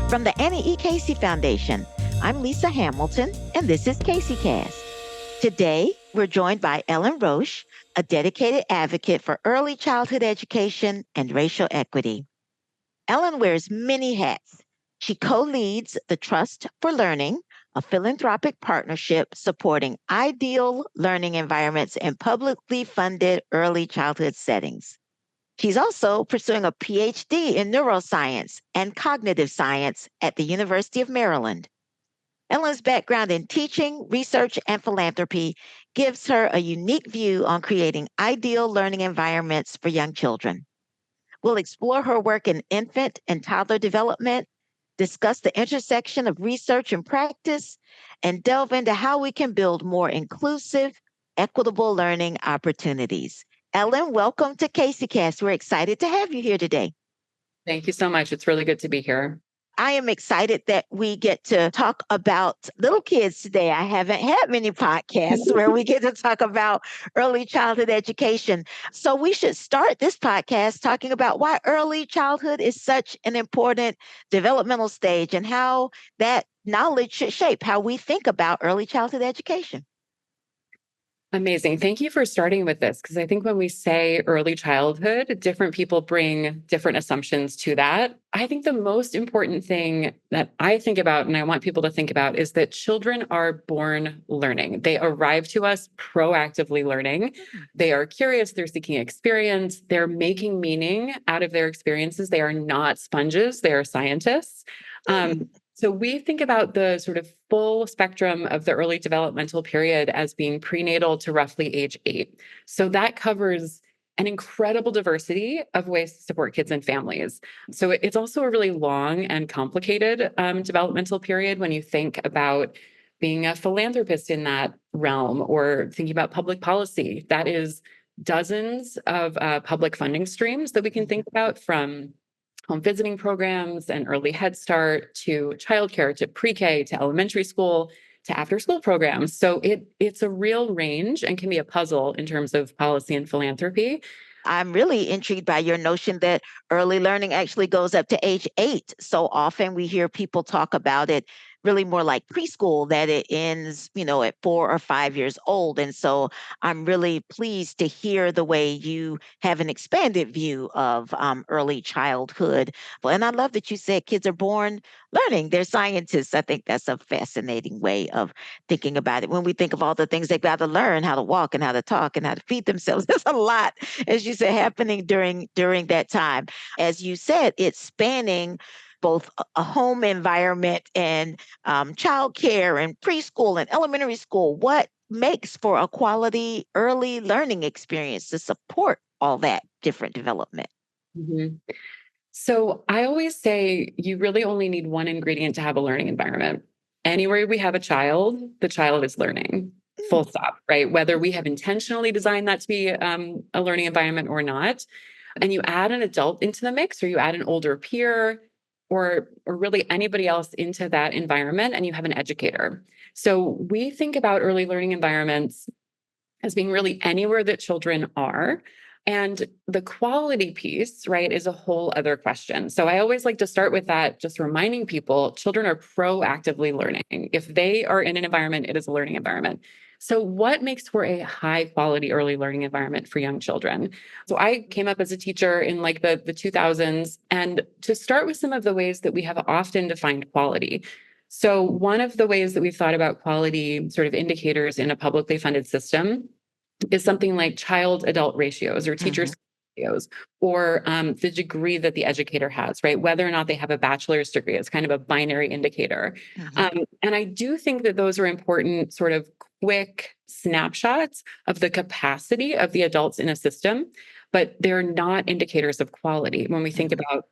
From the Annie E. Casey Foundation, I'm Lisa Hamilton, and this is Casey Cast. Today, we're joined by Ellen Roche, a dedicated advocate for early childhood education and racial equity. Ellen wears many hats. She co-leads the Trust for Learning, a philanthropic partnership supporting ideal learning environments in publicly funded early childhood settings. She's also pursuing a PhD in neuroscience and cognitive science at the University of Maryland. Ellen's background in teaching, research, and philanthropy gives her a unique view on creating ideal learning environments for young children. We'll explore her work in infant and toddler development, discuss the intersection of research and practice, and delve into how we can build more inclusive, equitable learning opportunities. Ellen, welcome to Casey Cast. We're excited to have you here today. Thank you so much. It's really good to be here. I am excited that we get to talk about little kids today. I haven't had many podcasts where we get to talk about early childhood education. So we should start this podcast talking about why early childhood is such an important developmental stage and how that knowledge should shape how we think about early childhood education. Amazing. Thank you for starting with this, because I think when we say early childhood, different people bring different assumptions to that. I think the most important thing that I think about and I want people to think about is that children are born learning. They arrive to us proactively learning. They are curious, they're seeking experience, they're making meaning out of their experiences. They are not sponges, they are scientists. So we think about the sort of full spectrum of the early developmental period as being prenatal to roughly age 8. So that covers an incredible diversity of ways to support kids and families. So it's also a really long and complicated developmental period when you think about being a philanthropist in that realm or thinking about public policy. That is dozens of public funding streams that we can think about, from home visiting programs and early Head Start to childcare to pre-K to elementary school to after-school programs. So it's a real range and can be a puzzle in terms of policy and philanthropy. I'm really intrigued by your notion that early learning actually goes up to age 8. So often we hear people talk about it really more like preschool, that it ends, at 4 or 5 years old. And so I'm really pleased to hear the way you have an expanded view of early childhood. And I love that you said kids are born learning. They're scientists. I think that's a fascinating way of thinking about it. When we think of all the things they've got to learn, how to walk and how to talk and how to feed themselves, there's a lot, as you said, happening during that time. As you said, it's spanning both a home environment and childcare and preschool and elementary school. What makes for a quality early learning experience to support all that different development? Mm-hmm. So I always say you really only need one ingredient to have a learning environment. Anywhere we have a child, the child is learning. Full stop, right? Whether we have intentionally designed that to be a learning environment or not. And you add an adult into the mix, or you add an older peer, or really anybody else into that environment, and you have an educator. So we think about early learning environments as being really anywhere that children are. And the quality piece, right, is a whole other question. So I always like to start with that, just reminding people children are proactively learning. If they are in an environment, it is a learning environment. So what makes for a high quality early learning environment for young children? So I came up as a teacher in like the 2000s. And to start with some of the ways that we have often defined quality. So one of the ways that we've thought about quality sort of indicators in a publicly funded system is something like child-adult ratios or teacher ratios, or the degree that the educator has, right? Whether or not they have a bachelor's degree. It's kind of a binary indicator. And I do think that those are important sort of quick snapshots of the capacity of the adults in a system, but they're not indicators of quality when we think about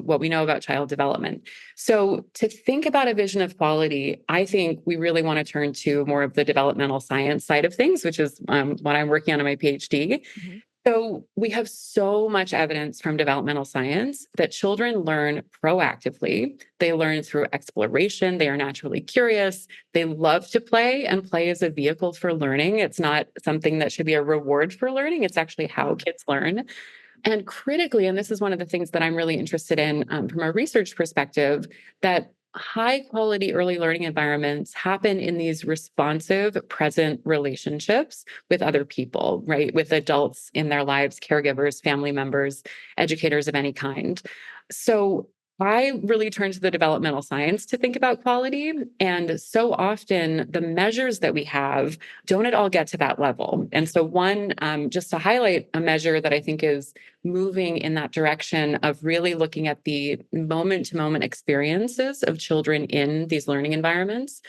what we know about child development. So to think about a vision of quality, I think we really want to turn to more of the developmental science side of things, which is what I'm working on in my PhD. So we have so much evidence from developmental science that children learn proactively. They learn through exploration. They are naturally curious. They love to play, and play is a vehicle for learning. It's not something that should be a reward for learning. It's actually how kids learn. And critically, and this is one of the things that I'm really interested in from a research perspective, that high quality early learning environments happen in these responsive, present relationships with other people, right? With adults in their lives, caregivers, family members, educators of any kind. So I really turn to the developmental science to think about quality. And so often the measures that we have don't at all get to that level. And so, one, just to highlight a measure that I think is moving in that direction of really looking at the moment to moment experiences of children in these learning environments.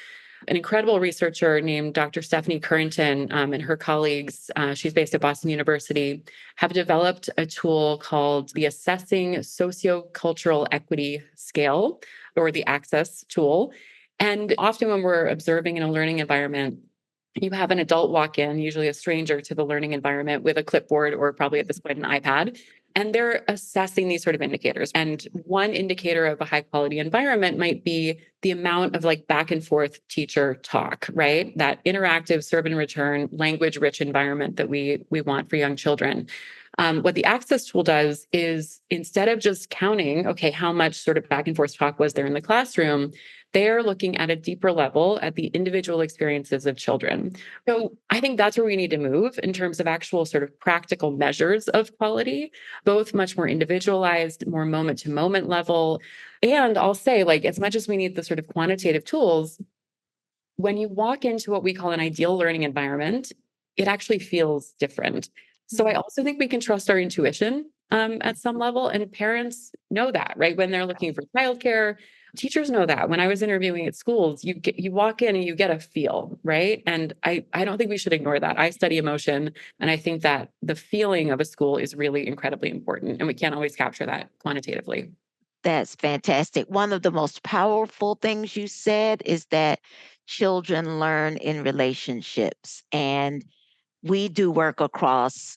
An incredible researcher named Dr. Stephanie Currington and her colleagues, she's based at Boston University, have developed a tool called the Assessing Sociocultural Equity Scale, or the Access tool. And often when we're observing in a learning environment, you have an adult walk in, usually a stranger to the learning environment, with a clipboard or probably at this point an iPad, and they're assessing these sort of indicators. And one indicator of a high quality environment might be the amount of like back and forth teacher talk, right? That interactive serve and return language rich environment that we want for young children. What the Access tool does is, instead of just counting, okay, how much sort of back and forth talk was there in the classroom, they're looking at a deeper level at the individual experiences of children. So I think that's where we need to move in terms of actual sort of practical measures of quality, both much more individualized, more moment to moment level. And I'll say, like, as much as we need the sort of quantitative tools, when you walk into what we call an ideal learning environment, it actually feels different. So I also think we can trust our intuition at some level. And parents know that, right? When they're looking for childcare, teachers know that. When I was interviewing at schools, you walk in and you get a feel, right? And I don't think we should ignore that. I study emotion, and I think that the feeling of a school is really incredibly important, and we can't always capture that quantitatively. That's fantastic. One of the most powerful things you said is that children learn in relationships. And we do work across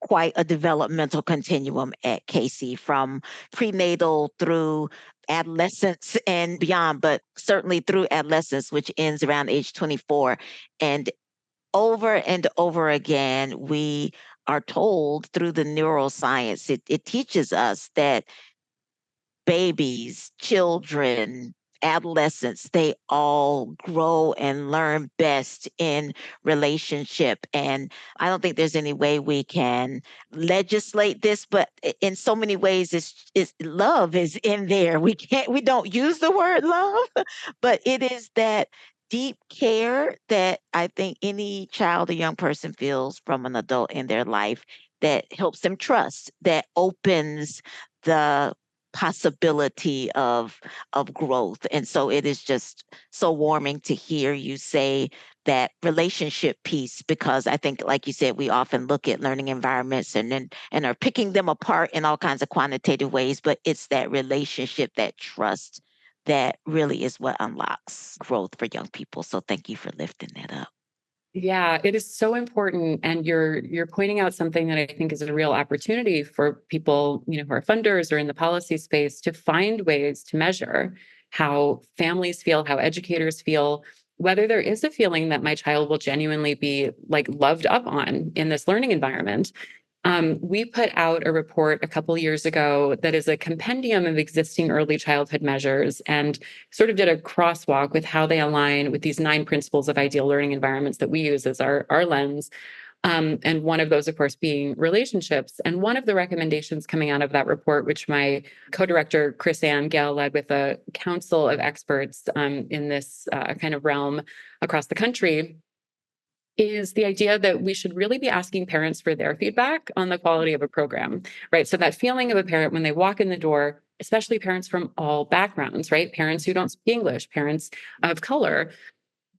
quite a developmental continuum at Casey, from prenatal through adolescence and beyond, but certainly through adolescence, which ends around age 24. And over again, we are told through the neuroscience, it teaches us that babies, children, adolescents, they all grow and learn best in relationship. And I don't think there's any way we can legislate this, but in so many ways, it's love is in there. We don't use the word love, but it is that deep care that I think any child or young person feels from an adult in their life, that helps them trust, that opens the possibility of growth. And so it is just so warming to hear you say that relationship piece, because I think, like you said, we often look at learning environments and are picking them apart in all kinds of quantitative ways, but it's that relationship, that trust, that really is what unlocks growth for young people. So thank you for lifting that up. Yeah, it is so important, and you're pointing out something that I think is a real opportunity for people, who are funders or in the policy space, to find ways to measure how families feel, how educators feel, whether there is a feeling that my child will genuinely be like loved up on in this learning environment. We put out a report a couple years ago that is a compendium of existing early childhood measures, and sort of did a crosswalk with how they align with these 9 principles of ideal learning environments that we use as our lens. And one of those, of course, being relationships. And one of the recommendations coming out of that report, which my co-director, Chris Ann Gale, led with a council of experts in this kind of realm across the country, is the idea that we should really be asking parents for their feedback on the quality of a program, right? So that feeling of a parent when they walk in the door, especially parents from all backgrounds, right? Parents who don't speak English, parents of color,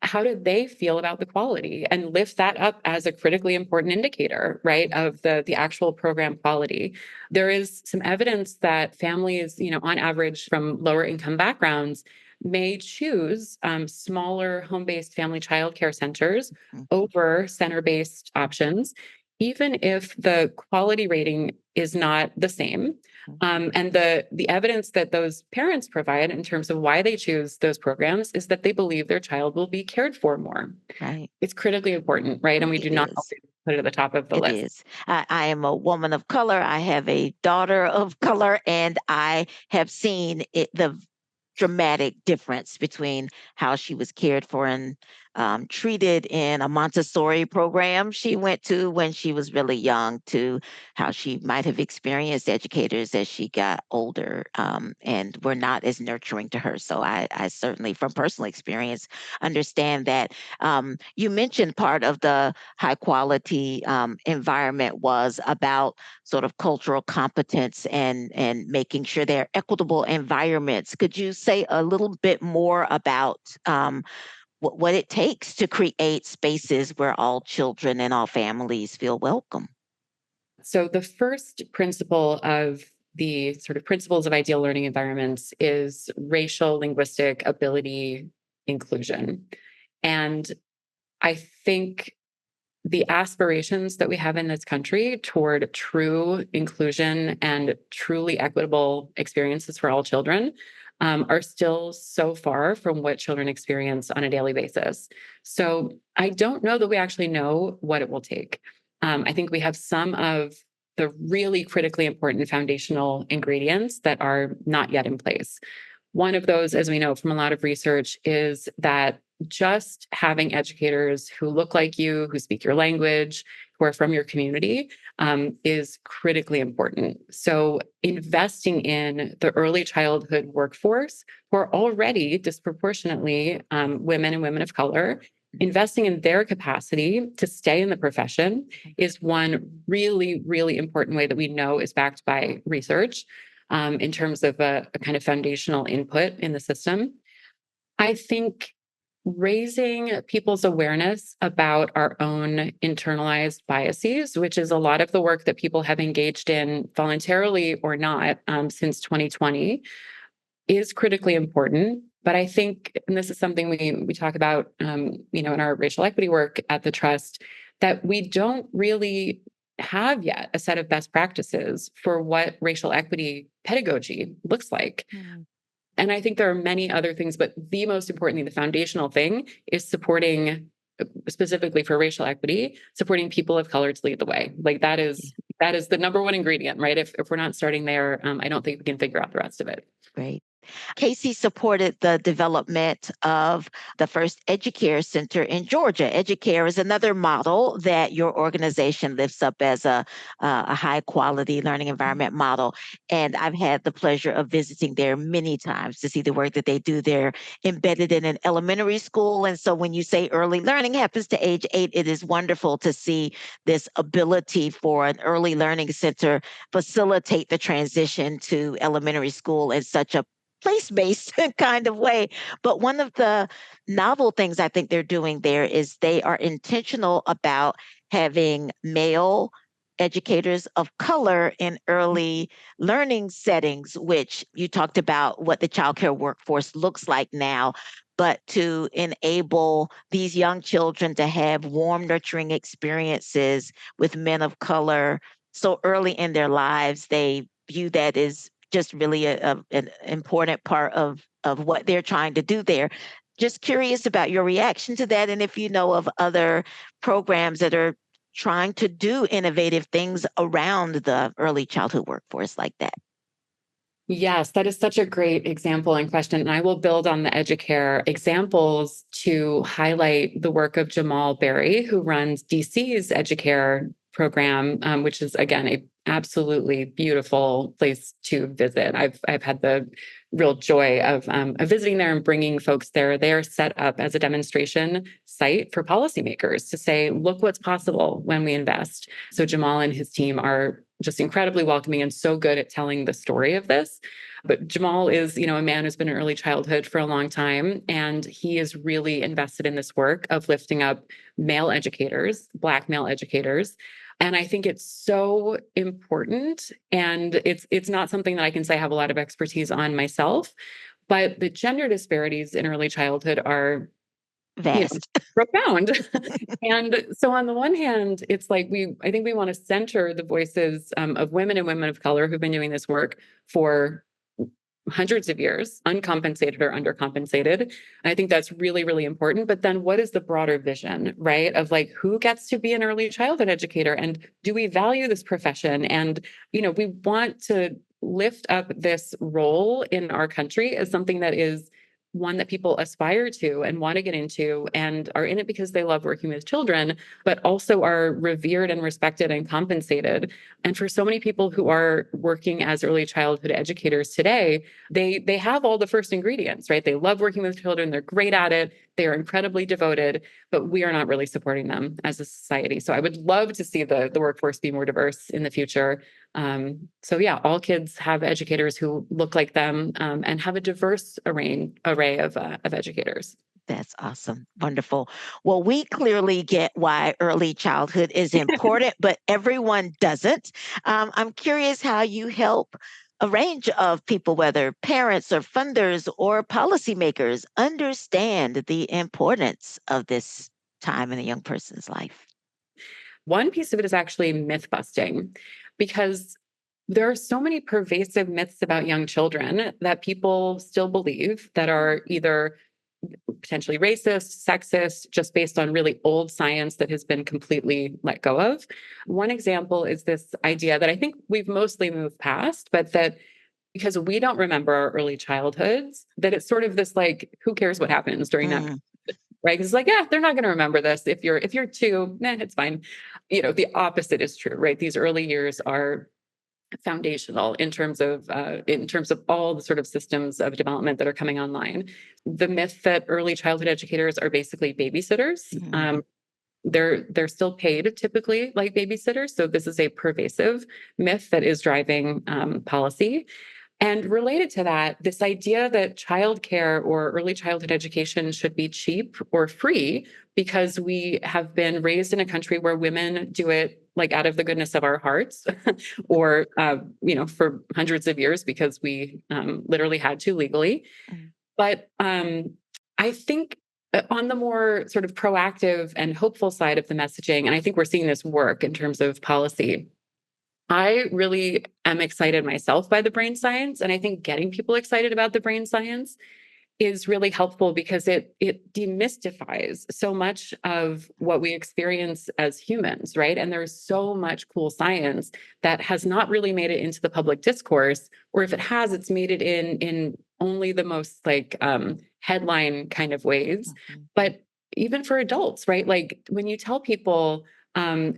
how do they feel about the quality, and lift that up as a critically important indicator, right, of the actual program quality. There is some evidence that families, on average from lower income backgrounds, may choose smaller home-based family childcare centers Mhm. over center-based options, even if the quality rating is not the same. And the evidence that those parents provide in terms of why they choose those programs is that they believe their child will be cared for more. Right. It's critically important, right? And we It do not is. always put it at the top of the It list. is. I am a woman of color. I have a daughter of color, and I have seen the dramatic difference between how she was cared for and treated in a Montessori program she went to when she was really young to how she might have experienced educators as she got older and were not as nurturing to her. So I certainly, from personal experience, understand that. You mentioned part of the high quality environment was about sort of cultural competence and making sure they're equitable environments. Could you say a little bit more about what it takes to create spaces where all children and all families feel welcome? So the first principle of the sort of principles of ideal learning environments is racial linguistic ability inclusion. And I think the aspirations that we have in this country toward true inclusion and truly equitable experiences for all children are still so far from what children experience on a daily basis. So I don't know that we actually know what it will take. I think we have some of the really critically important foundational ingredients that are not yet in place. One of those, as we know from a lot of research, is that just having educators who look like you, who speak your language, who are from your community, is critically important. So, investing in the early childhood workforce, who are already disproportionately women and women of color, investing in their capacity to stay in the profession is one really, really important way that we know is backed by research in terms of a kind of foundational input in the system. I think raising people's awareness about our own internalized biases, which is a lot of the work that people have engaged in voluntarily or not since 2020, is critically important. But I think, and this is something we talk about, in our racial equity work at the trust, that we don't really have yet a set of best practices for what racial equity pedagogy looks like. Mm. And I think there are many other things, but the most important thing, the foundational thing, is supporting, specifically for racial equity, supporting people of color to lead the way. Like that is the number one ingredient, right? If we're not starting there, I don't think we can figure out the rest of it. Great. Casey supported the development of the first Educare Center in Georgia. Educare is another model that your organization lifts up as a high quality learning environment model. And I've had the pleasure of visiting there many times to see the work that they do. They're embedded in an elementary school. And so when you say early learning happens to age 8, it is wonderful to see this ability for an early learning center facilitate the transition to elementary school in such a place-based kind of way. But one of the novel things I think they're doing there is they are intentional about having male educators of color in early learning settings, which you talked about what the childcare workforce looks like now. But to enable these young children to have warm, nurturing experiences with men of color so early in their lives, they view that as just really an important part of what they're trying to do there. Just curious about your reaction to that, and if you know of other programs that are trying to do innovative things around the early childhood workforce like that. Yes, that is such a great example and question. And I will build on the Educare examples to highlight the work of Jamal Berry, who runs DC's Educare program, which is, again, a absolutely beautiful place to visit. I've had the real joy of visiting there and bringing folks there. They are set up as a demonstration site for policymakers to say, look what's possible when we invest. So Jamal and his team are just incredibly welcoming and so good at telling the story of this. But Jamal is, a man who's been in early childhood for a long time, and he is really invested in this work of lifting up male educators, Black male educators. And I think it's so important. And it's not something that I can say I have a lot of expertise on myself, but the gender disparities in early childhood are Vast. profound. And so on the one hand, it's like I think we want to center the voices of women and women of color who've been doing this work for hundreds of years, uncompensated or undercompensated. And I think that's really, really important. But then what is the broader vision, right? Of like, who gets to be an early childhood educator? And do we value this profession? And, we want to lift up this role in our country as something that is one that people aspire to and want to get into and are in it because they love working with children, but also are revered and respected and compensated. And for so many people who are working as early childhood educators today, they have all the first ingredients, right? They love working with children, they're great at it, they are incredibly devoted, but we are not really supporting them as a society. So I would love to see the workforce be more diverse in the future. So yeah, all kids have educators who look like them and have a diverse array of educators. That's awesome. Wonderful. Well, we clearly get why early childhood is important, but everyone doesn't. I'm curious how you help a range of people, whether parents or funders or policymakers, understand the importance of this time in a young person's life. One piece of it is actually myth busting, because there are so many pervasive myths about young children that people still believe that are either potentially racist, sexist, just based on really old science that has been completely let go of. One example is this idea that I think we've mostly moved past, but that because we don't remember our early childhoods, that it's sort of this like, who cares what happens during that, Mm, right? Because it's like, yeah, they're not going to remember this. If you're two, it's fine. The opposite is true, right? These early years are foundational in terms of all the sort of systems of development that are coming online. The myth that early childhood educators are basically babysitters. mm. They're still paid typically like babysitters. So this is a pervasive myth that is driving policy. And related to that, this idea that childcare or early childhood education should be cheap or free because we have been raised in a country where women do it like out of the goodness of our hearts, or for hundreds of years because we literally had to legally. Mm. But I think on the more sort of proactive and hopeful side of the messaging, and I think we're seeing this work in terms of policy. I really am excited myself by the brain science. And I think getting people excited about the brain science is really helpful because it demystifies so much of what we experience as humans, right? And there's so much cool science that has not really made it into the public discourse, or if it has, it's made it in only the most like headline kind of ways. Mhm. But even for adults, right? Like when you tell people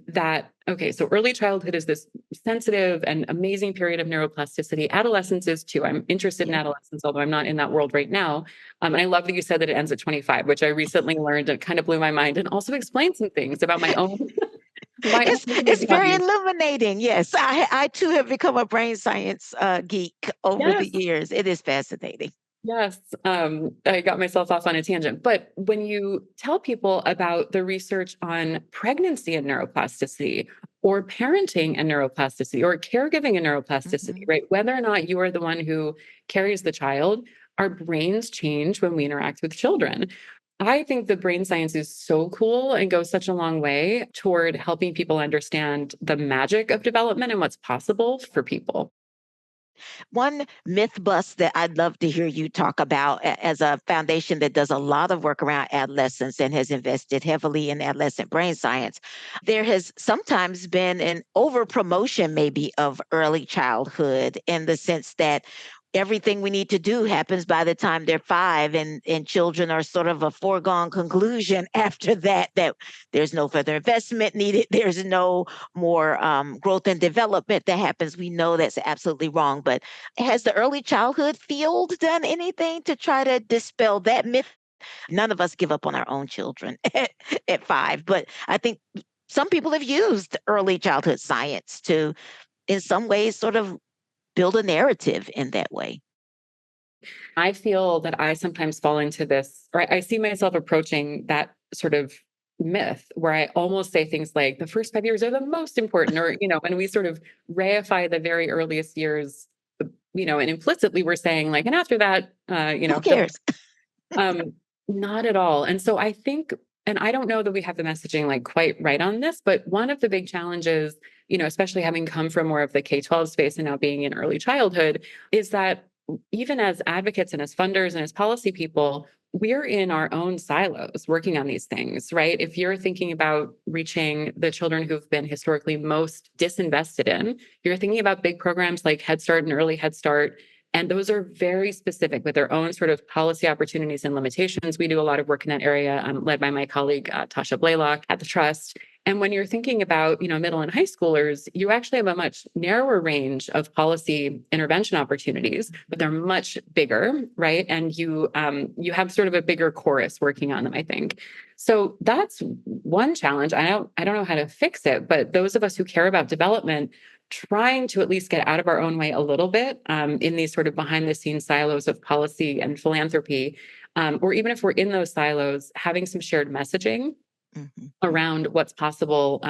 that, okay, so early childhood is this sensitive and amazing period of neuroplasticity. Adolescence is too. I'm interested in Yeah. adolescence, although I'm not in that world right now. And I love that you said that it ends at 25, which I recently learned. It kind of blew my mind and also explained some things about my own It's very hobbies. illuminating. Yes, I too have become a brain science geek over the Yes. years. It is fascinating. Yes, I got myself off on a tangent. But when you tell people about the research on pregnancy and neuroplasticity, or parenting and neuroplasticity, or caregiving and neuroplasticity, Mhm. right? Whether or not you are the one who carries the child, our brains change when we interact with children. I think the brain science is so cool and goes such a long way toward helping people understand the magic of development and what's possible for people. One myth bust that I'd love to hear you talk about as a foundation that does a lot of work around adolescence and has invested heavily in adolescent brain science. There has sometimes been an over promotion, maybe, of early childhood in the sense that everything we need to do happens by the time they're 5, and children are sort of a foregone conclusion after that, that there's no further investment needed, there's no more growth and development that happens. We know that's absolutely wrong, but has the early childhood field done anything to try to dispel that myth? None of us give up on our own children at 5, but I think some people have used early childhood science to, in some ways, sort of build a narrative in that way. I feel that I sometimes fall into this, or I see myself approaching that sort of myth where I almost say things like the first 5 years are the most important, or, when we sort of reify the very earliest years, and implicitly we're saying like, and after that, Who don't. cares? Um, Not at all. And so I think, and I don't know that we have the messaging like quite right on this, but one of the big challenges, especially having come from more of the K-12 space and now being in early childhood, is that even as advocates and as funders and as policy people, we're in our own silos working on these things, right? If you're thinking about reaching the children who've been historically most disinvested in, you're thinking about big programs like Head Start and Early Head Start. And those are very specific with their own sort of policy opportunities and limitations. We do a lot of work in that area, led by my colleague, Tasha Blaylock at the Trust. And when you're thinking about, middle and high schoolers, you actually have a much narrower range of policy intervention opportunities, but they're much bigger, right? And you have sort of a bigger chorus working on them, I think. So that's one challenge. I don't know how to fix it, but those of us who care about development trying to at least get out of our own way a little bit in these sort of behind the scenes silos of policy and philanthropy, or even if we're in those silos, having some shared messaging around what's possible,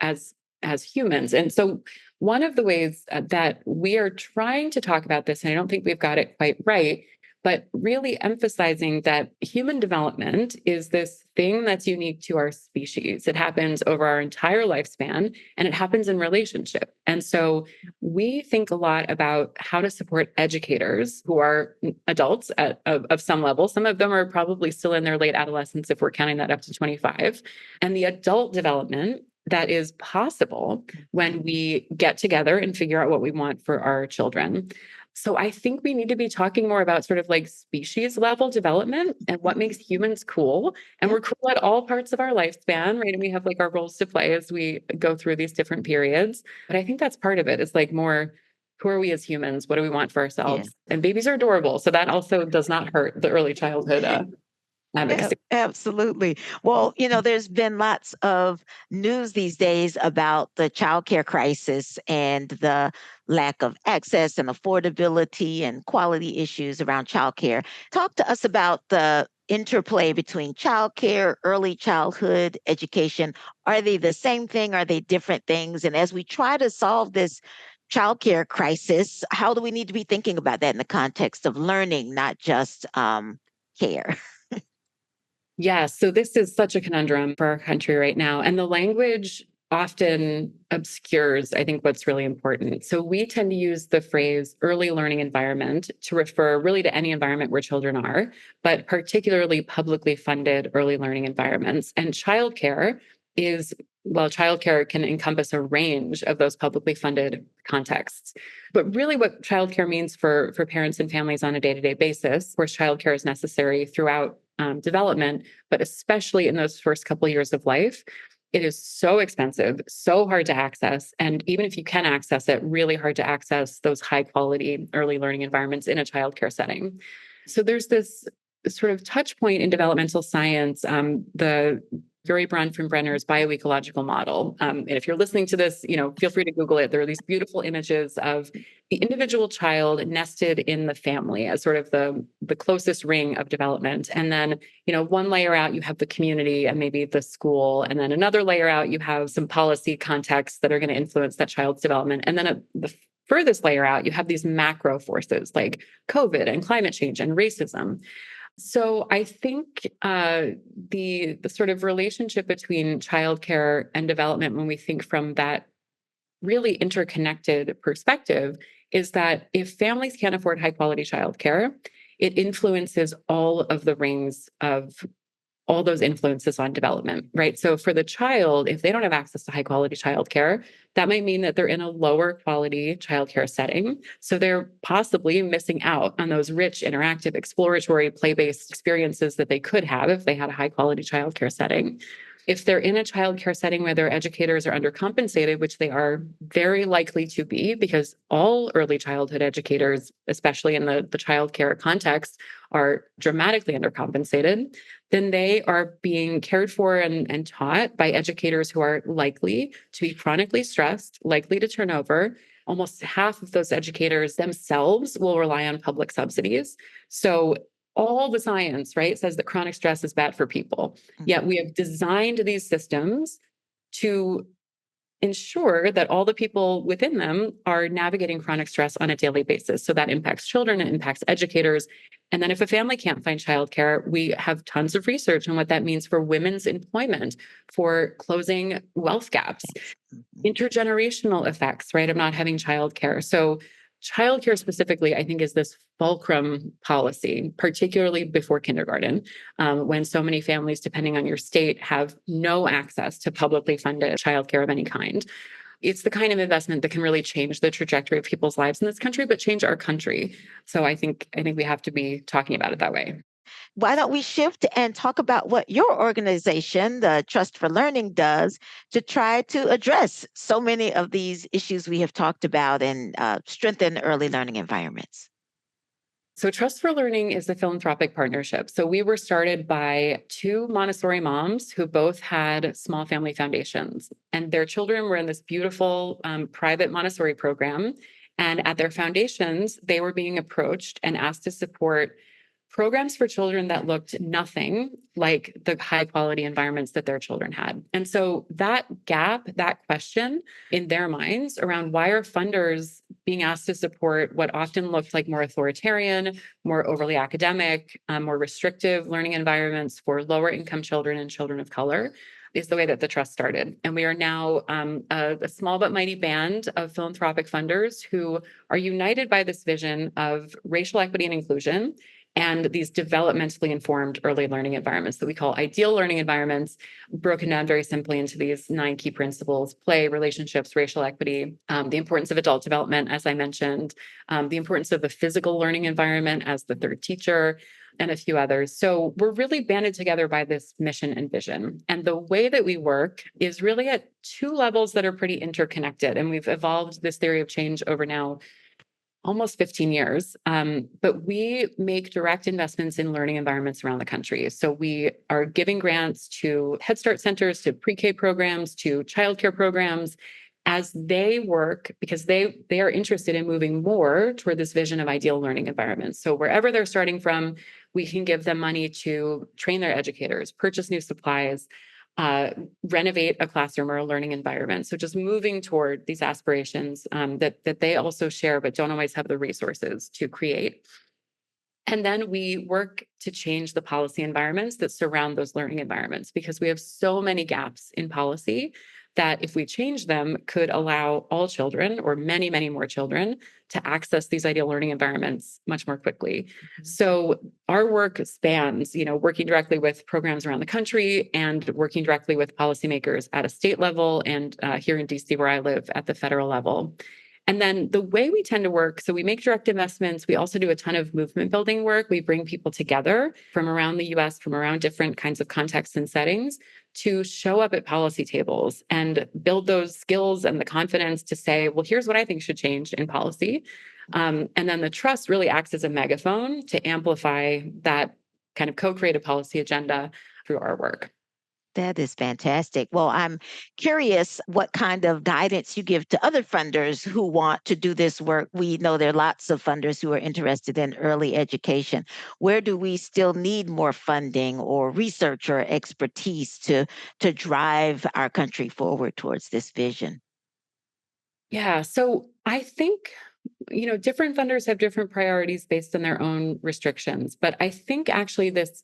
as humans. And so one of the ways that we are trying to talk about this, and I don't think we've got it quite right, but really emphasizing that human development is this thing that's unique to our species. It happens over our entire lifespan and it happens in relationship. And so we think a lot about how to support educators who are adults of some level. Some of them are probably still in their late adolescence if we're counting that up to 25. And the adult development that is possible when we get together and figure out what we want for our children. So I think we need to be talking more about sort of like species level development and what makes humans cool. And we're cool at all parts of our lifespan, right? And we have like our roles to play as we go through these different periods. But I think that's part of it. It's like more, who are we as humans? What do we want for ourselves? And babies are adorable. So that also does not hurt the early childhood advocacy. Absolutely. Well, there's been lots of news these days about the childcare crisis and the lack of access and affordability and quality issues around childcare. Talk to us about the interplay between childcare, early childhood education. Are they the same thing? Are they different things? And as we try to solve this childcare crisis, how do we need to be thinking about that in the context of learning, not just care? Yeah, so this is such a conundrum for our country right now. And the language often obscures, I think, what's really important. So we tend to use the phrase early learning environment to refer really to any environment where children are, but particularly publicly funded early learning environments. And childcare childcare can encompass a range of those publicly funded contexts. But really what childcare means for parents and families on a day-to-day basis, of course, childcare is necessary throughout development, but especially in those first couple of years of life, it is so expensive, so hard to access. And even if you can access it, really hard to access those high quality early learning environments in a childcare setting. So there's this sort of touch point in developmental science, the Gary Bronfenbrenner's bioecological model. And if you're listening to this, feel free to Google it. There are these beautiful images of the individual child nested in the family as sort of the closest ring of development. And then, one layer out, you have the community and maybe the school. And then another layer out, you have some policy contexts that are going to influence that child's development. And then the furthest layer out, you have these macro forces like COVID and climate change and racism. So I think the sort of relationship between childcare and development, when we think from that really interconnected perspective, is that if families can't afford high quality childcare, it influences all of the rings of all those influences on development, right? So for the child, if they don't have access to high quality childcare, that might mean that they're in a lower quality childcare setting. So they're possibly missing out on those rich, interactive, exploratory, play-based experiences that they could have if they had a high quality childcare setting. If they're in a childcare setting where their educators are undercompensated, which they are very likely to be, because all early childhood educators, especially in the childcare context, are dramatically undercompensated, then they are being cared for and taught by educators who are likely to be chronically stressed, likely to turn over. Almost half of those educators themselves will rely on public subsidies. So all the science, right, says that chronic stress is bad for people. Yet we have designed these systems to ensure that all the people within them are navigating chronic stress on a daily basis. So that impacts children, it impacts educators. And then if a family can't find childcare, we have tons of research on what that means for women's employment, for closing wealth gaps, intergenerational effects, right, of not having childcare. So childcare specifically, I think, is this fulcrum policy, particularly before kindergarten, when so many families, depending on your state, have no access to publicly funded childcare of any kind. It's the kind of investment that can really change the trajectory of people's lives in this country, but change our country. So I think we have to be talking about it that way. Why don't we shift and talk about what your organization, the Trust for Learning, does to try to address so many of these issues we have talked about and strengthen early learning environments? So, Trust for Learning is a philanthropic partnership. So, we were started by two Montessori moms who both had small family foundations, and their children were in this beautiful private Montessori program. And at their foundations, they were being approached and asked to support programs for children that looked nothing like the high quality environments that their children had. And so that gap, that question in their minds around why are funders being asked to support what often looked like more authoritarian, more overly academic, more restrictive learning environments for lower income children and children of color is the way that the trust started. And we are now a small but mighty band of philanthropic funders who are united by this vision of racial equity and inclusion and these developmentally informed early learning environments that we call ideal learning environments, broken down very simply into these 9 key principles: play, relationships, racial equity, the importance of adult development, as I mentioned, the importance of the physical learning environment as the third teacher, and a few others. So we're really banded together by this mission and vision. And the way that we work is really at 2 levels that are pretty interconnected. And we've evolved this theory of change over now almost 15 years. But we make direct investments in learning environments around the country. So we are giving grants to Head Start centers, to pre-K programs, to childcare programs as they work, because they are interested in moving more toward this vision of ideal learning environments. So wherever they're starting from, we can give them money to train their educators, purchase new supplies, renovate a classroom or a learning environment. So just moving toward these aspirations that they also share, but don't always have the resources to create. And then we work to change the policy environments that surround those learning environments, because we have so many gaps in policy that if we change them could allow all children, or many, many more children, to access these ideal learning environments much more quickly. So our work spans, working directly with programs around the country and working directly with policymakers at a state level and here in DC, where I live, at the federal level. And then the way we tend to work, so we make direct investments. We also do a ton of movement building work. We bring people together from around the US, from around different kinds of contexts and settings, to show up at policy tables and build those skills and the confidence to say, well, here's what I think should change in policy. And then the trust really acts as a megaphone to amplify that kind of co-creative policy agenda through our work. That is fantastic. Well, I'm curious what kind of guidance you give to other funders who want to do this work. We know there are lots of funders who are interested in early education. Where do we still need more funding or research or expertise to drive our country forward towards this vision? Yeah, so I think different funders have different priorities based on their own restrictions. But I think actually this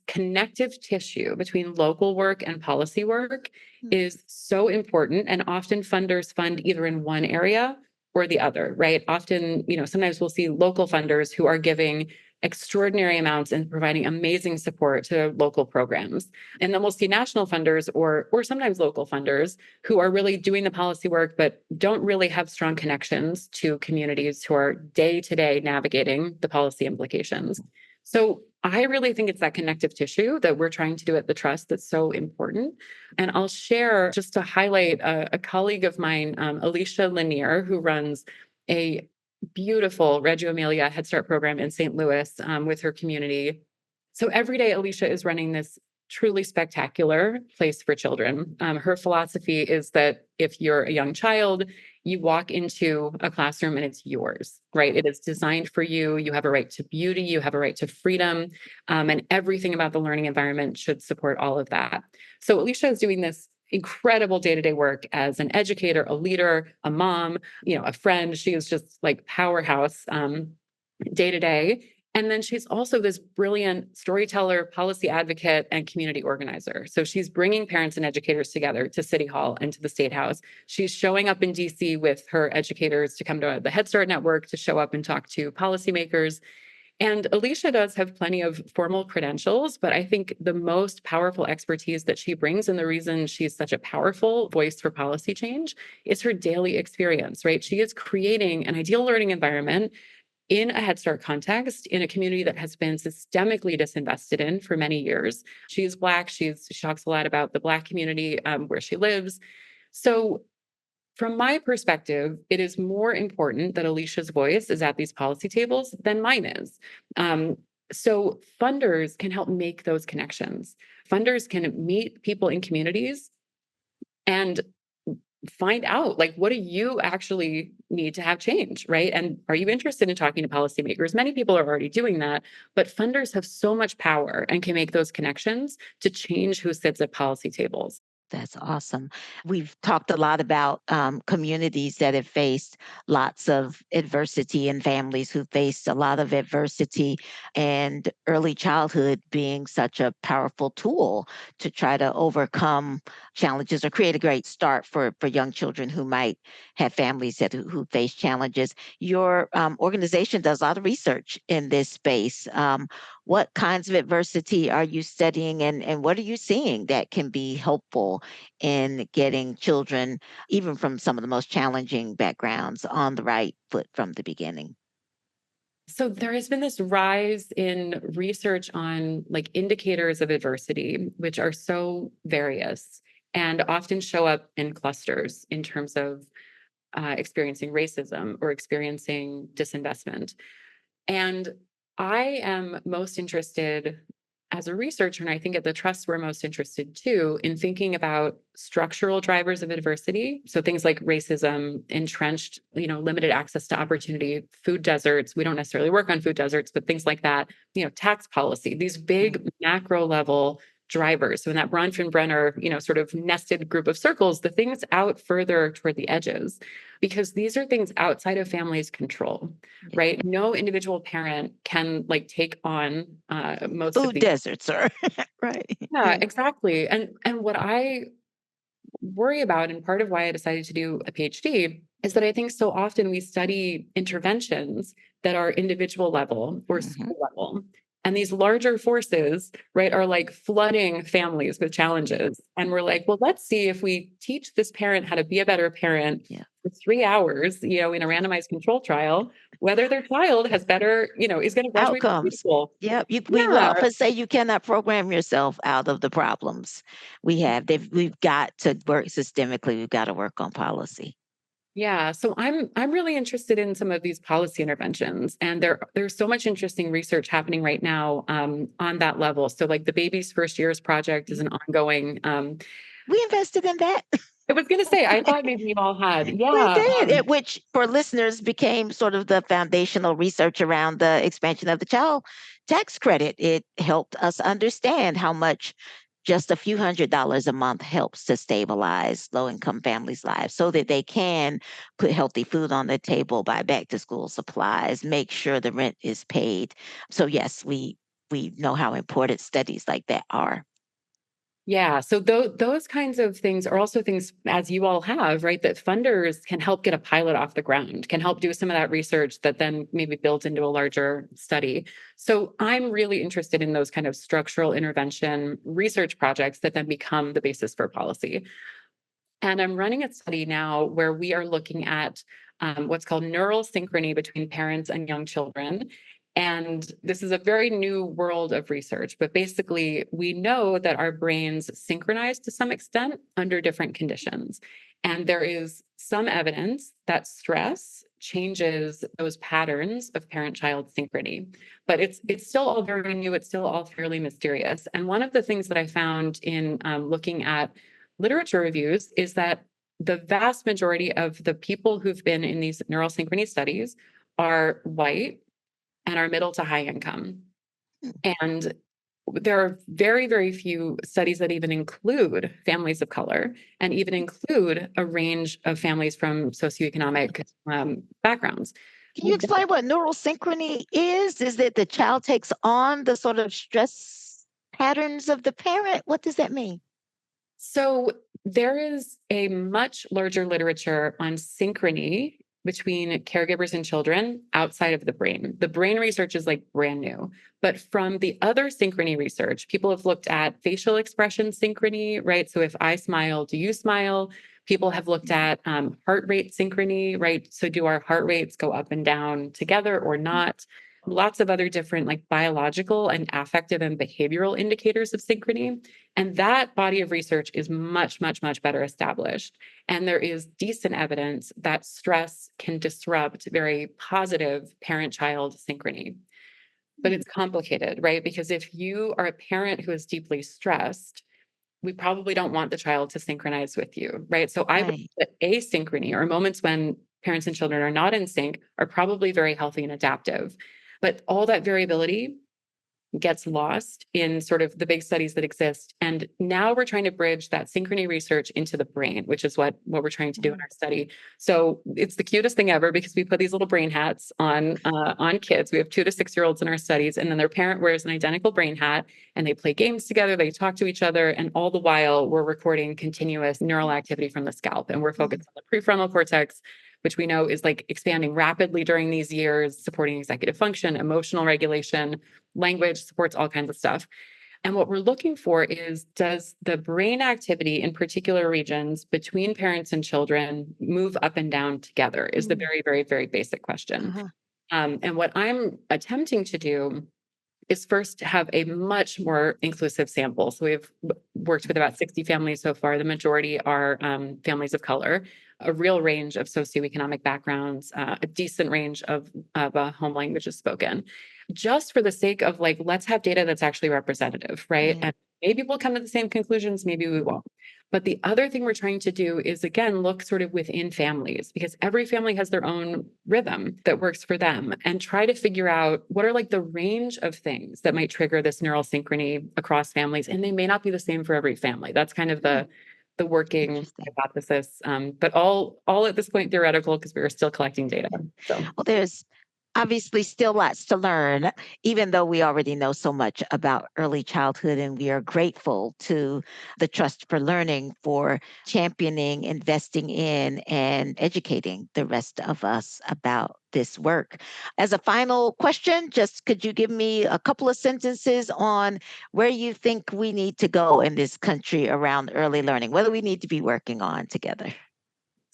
connective tissue between local work and policy work is so important. And often funders fund either in one area or the other, right? Often, sometimes we'll see local funders who are giving extraordinary amounts and providing amazing support to local programs. And then we'll see national funders or sometimes local funders who are really doing the policy work, but don't really have strong connections to communities who are day to day navigating the policy implications. So I really think it's that connective tissue that we're trying to do at the Trust that's so important. And I'll share, just to highlight, a colleague of mine, Alicia Lanier, who runs a beautiful Reggio Emilia Head Start program in St. Louis with her community. So every day, Alicia is running this truly spectacular place for children. Her philosophy is that if you're a young child, you walk into a classroom and it's yours, right? It is designed for you. You have a right to beauty. You have a right to freedom. And everything about the learning environment should support all of that. So Alicia is doing this incredible day-to-day work as an educator, a leader, a mom, a friend. She is just like powerhouse day to day. And then she's also this brilliant storyteller, policy advocate, and community organizer. So she's bringing parents and educators together to City Hall and to the State House. She's showing up in DC with her educators to come to the Head Start Network to show up and talk to policymakers. And Alicia does have plenty of formal credentials, but I think the most powerful expertise that she brings, and the reason she's such a powerful voice for policy change, is her daily experience, right? She is creating an ideal learning environment in a Head Start context, in a community that has been systemically disinvested in for many years. She's Black. She talks a lot about the Black community where she lives. So from my perspective, it is more important that Alicia's voice is at these policy tables than mine is. So funders can help make those connections. Funders can meet people in communities and find out, like, what do you actually need to have change, right? And are you interested in talking to policymakers? Many people are already doing that, but funders have so much power and can make those connections to change who sits at policy tables. That's awesome. We've talked a lot about communities that have faced lots of adversity and families who faced a lot of adversity, and early childhood being such a powerful tool to try to overcome challenges or create a great start for young children who might have families who face challenges. Your organization does a lot of research in this space. What kinds of adversity are you studying, and what are you seeing that can be helpful in getting children, even from some of the most challenging backgrounds, on the right foot from the beginning? So there has been this rise in research on like indicators of adversity, which are so various and often show up in clusters in terms of experiencing racism or experiencing disinvestment. And I am most interested as a researcher, and I think at the Trust, we're most interested too, in thinking about structural drivers of adversity. So things like racism, entrenched, limited access to opportunity, food deserts. We don't necessarily work on food deserts, but things like that, tax policy, these big macro level drivers. So in that Bronfenbrenner, sort of nested group of circles, the things out further toward the edges, because these are things outside of families' control, right? No individual parent can like take on most of Food these. deserts are right. Yeah, exactly. And what I worry about, and part of why I decided to do a PhD, is that I think so often we study interventions that are individual level or school level. And these larger forces, right, are like flooding families with challenges. And we're like, well, let's see if we teach this parent how to be a better parent for 3 hours, in a randomized control trial, whether their child has better, is going to graduate from Outcomes. school. Yep. We will Yeah. often say you cannot program yourself out of the problems we've got to work systemically. We've got to work on policy. Yeah, so I'm really interested in some of these policy interventions, and there's so much interesting research happening right now on that level. So, like the Baby's First Years project is an ongoing. We invested in that. I was going to say, I thought maybe you all had, We yeah, did, which for listeners became sort of the foundational research around the expansion of the child tax credit. It helped us understand how much just a few $100s a month helps to stabilize low income families' lives so that they can put healthy food on the table, buy back to school supplies, make sure the rent is paid. So yes, we know how important studies like that are. yeah. So those kinds of things are also things, as you all have, right, that funders can help get a pilot off the ground, can help do some of that research that then maybe builds into a larger study. So I'm really interested in those kind of structural intervention research projects that then become the basis for policy. And I'm running a study now where we are looking at what's called neural synchrony between parents and young children. And this is a very new world of research, but basically, we know that our brains synchronize to some extent under different conditions. And there is some evidence that stress changes those patterns of parent-child synchrony. But it's still all very new. It's still all fairly mysterious. And one of the things that I found in looking at literature reviews is that the vast majority of the people who've been in these neural synchrony studies are white and are middle to high income. And there are very, very few studies that even include families of color and even include a range of families from socioeconomic backgrounds. Can you explain what neural synchrony is? Is that the child takes on the sort of stress patterns of the parent? What does that mean? So there is a much larger literature on synchrony between caregivers and children outside of the brain. The brain research is like brand new. But from the other synchrony research, people have looked at facial expression synchrony, right? So if I smile, do you smile? People have looked at heart rate synchrony, right? So do our heart rates go up and down together or not? Lots of other different like biological and affective and behavioral indicators of synchrony. And that body of research is much, much, much better established. And there is decent evidence that stress can disrupt very positive parent-child synchrony. But it's complicated, right? Because if you are a parent who is deeply stressed, we probably don't want the child to synchronize with you, right? So I believe that asynchrony, or moments when parents and children are not in sync, are probably very healthy and adaptive. But all that variability gets lost in sort of the big studies that exist. And now we're trying to bridge that synchrony research into the brain, which is what we're trying to do in our study. So it's the cutest thing ever because we put these little brain hats on kids. We have 2 to 6 year olds in our studies, and then their parent wears an identical brain hat and they play games together, they talk to each other, and all the while we're recording continuous neural activity from the scalp. And we're focused on the prefrontal cortex, which we know is like expanding rapidly during these years, supporting executive function, emotional regulation, language, supports all kinds of stuff. And what we're looking for is, does the brain activity in particular regions between parents and children move up and down together is the very, very, very basic question. And what I'm attempting to do is first have a much more inclusive sample. So we've worked with about 60 families so far. The majority are families of color, a real range of socioeconomic backgrounds, a decent range of home languages spoken, just for the sake of like, let's have data that's actually representative, right? And maybe we'll come to the same conclusions, maybe we won't. But the other thing we're trying to do is, again, look sort of within families, because every family has their own rhythm that works for them, and try to figure out what are like the range of things that might trigger this neural synchrony across families. And they may not be the same for every family. That's kind of the working hypothesis, but all at this point theoretical because we are still collecting data. So. Well, there's obviously still lots to learn, even though we already know so much about early childhood, and we are grateful to the Trust for Learning for championing, investing in, and educating the rest of us about this work. As a final question, just could you give me a couple of sentences on where you think we need to go in this country around early learning? What do we need to be working on together?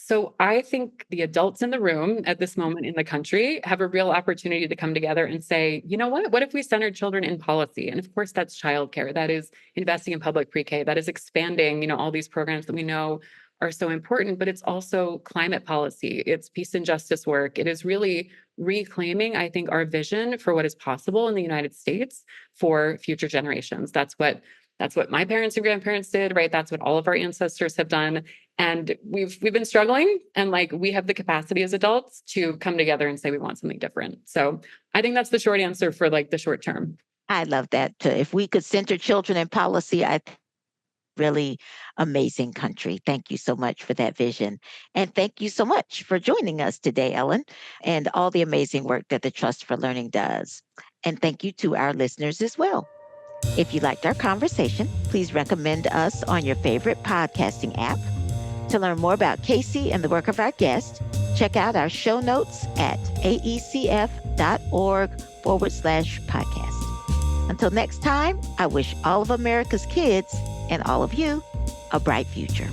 So I think the adults in the room at this moment in the country have a real opportunity to come together and say, you know what if we centered children in policy? And of course, that's childcare. That is investing in public pre-K. That is expanding, all these programs that we know are so important, but it's also climate policy. It's peace and justice work. It is really reclaiming, I think, our vision for what is possible in the United States for future generations. That's what my parents and grandparents did, right? That's what all of our ancestors have done. And we've been struggling, and like we have the capacity as adults to come together and say we want something different. So I think that's the short answer for like the short term. I love that. If we could center children in policy, really amazing country. Thank you so much for that vision. And thank you so much for joining us today, Ellen, and all the amazing work that the Trust for Learning does. And thank you to our listeners as well. If you liked our conversation, please recommend us on your favorite podcasting app. To learn more about Casey and the work of our guest, check out our show notes at aecf.org/podcast. Until next time, I wish all of America's kids and all of you a bright future.